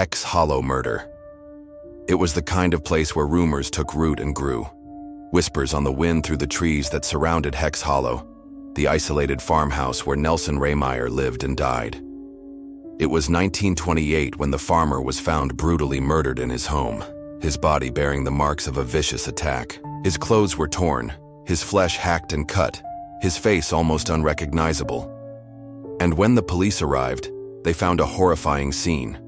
Hex Hollow Murder. It was the kind of place where rumors took root and grew. Whispers on the wind through the trees that surrounded Hex Hollow, the isolated farmhouse where Nelson Rehmeyer lived and died. It was 1928 when the farmer was found brutally murdered in his home, his body bearing the marks of a vicious attack. His clothes were torn, his flesh hacked and cut, his face almost unrecognizable. And when the police arrived, they found a horrifying scene.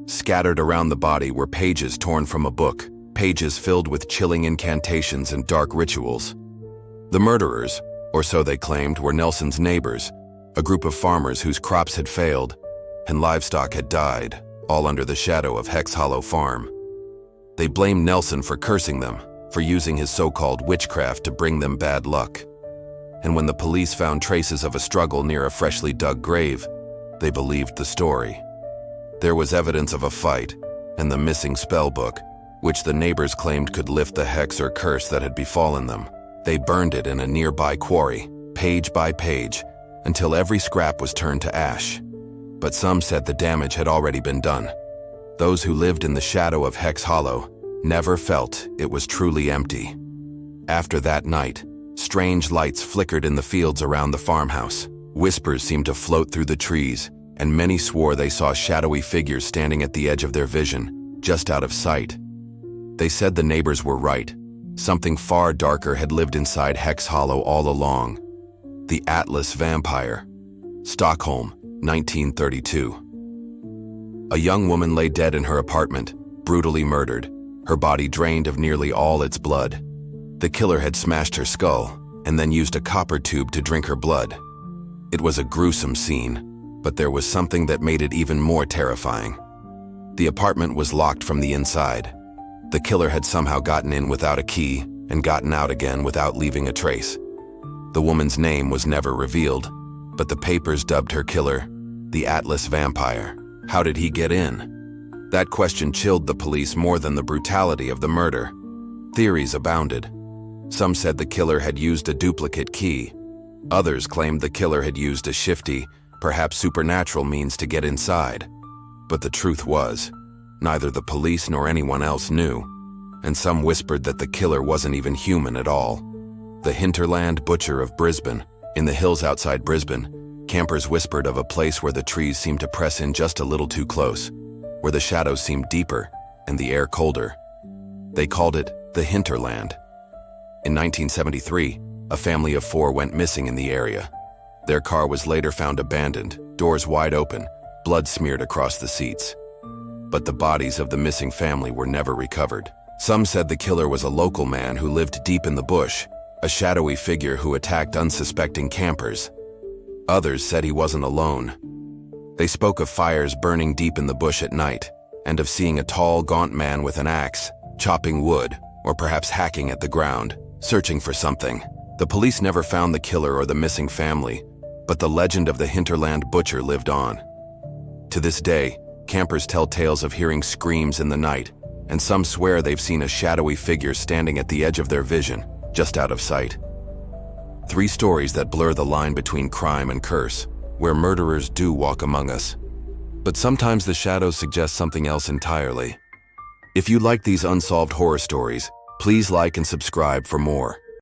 Scattered around the body were pages torn from a book, pages filled with chilling incantations and dark rituals. The murderers, or so they claimed, were Nelson's neighbors, a group of farmers whose crops had failed and livestock had died, all under the shadow of Hex Hollow Farm. They blamed Nelson for cursing them, for using his so-called witchcraft to bring them bad luck. And when the police found traces of a struggle near a freshly dug grave, they believed the story. There was evidence of a fight and the missing spell book, which the neighbors claimed could lift the hex or curse that had befallen them. They burned it in a nearby quarry, page by page, until every scrap was turned to ash. But some said the damage had already been done. Those who lived in the shadow of Hex Hollow never felt it was truly empty. After that night, strange lights flickered in the fields around the farmhouse. Whispers seemed to float through the trees, and many swore they saw shadowy figures standing at the edge of their vision, just out of sight. They said the neighbors were right. Something far darker had lived inside Hex Hollow all along. The Atlas Vampire. Stockholm, 1932. A young woman lay dead in her apartment, brutally murdered, her body drained of nearly all its blood. The killer had smashed her skull and then used a copper tube to drink her blood. It was a gruesome scene, but there was something that made it even more terrifying. The apartment was locked from the inside. The killer had somehow gotten in without a key and gotten out again without leaving a trace. The woman's name was never revealed, but the papers dubbed her killer the Atlas Vampire. How did he get in? That question chilled the police more than the brutality of the murder. Theories abounded. Some said the killer had used a duplicate key. Others claimed the killer had used a shifty, perhaps supernatural means to get inside. But the truth was, neither the police nor anyone else knew, and some whispered that the killer wasn't even human at all. The Hinterland Butcher of Brisbane. In the hills outside Brisbane, campers whispered of a place where the trees seemed to press in just a little too close, where the shadows seemed deeper and the air colder. They called it the Hinterland. In 1973, a family of 4 went missing in the area. Their car was later found abandoned, doors wide open, blood smeared across the seats. But the bodies of the missing family were never recovered. Some said the killer was a local man who lived deep in the bush, a shadowy figure who attacked unsuspecting campers. Others said he wasn't alone. They spoke of fires burning deep in the bush at night, and of seeing a tall, gaunt man with an axe, chopping wood, or perhaps hacking at the ground, searching for something. The police never found the killer or the missing family, but the legend of the Hinterland Butcher lived on. To this day, campers tell tales of hearing screams in the night, and some swear they've seen a shadowy figure standing at the edge of their vision, just out of sight. 3 stories that blur the line between crime and curse, where murderers do walk among us. But sometimes the shadows suggest something else entirely. If you like these unsolved horror stories, please like and subscribe for more.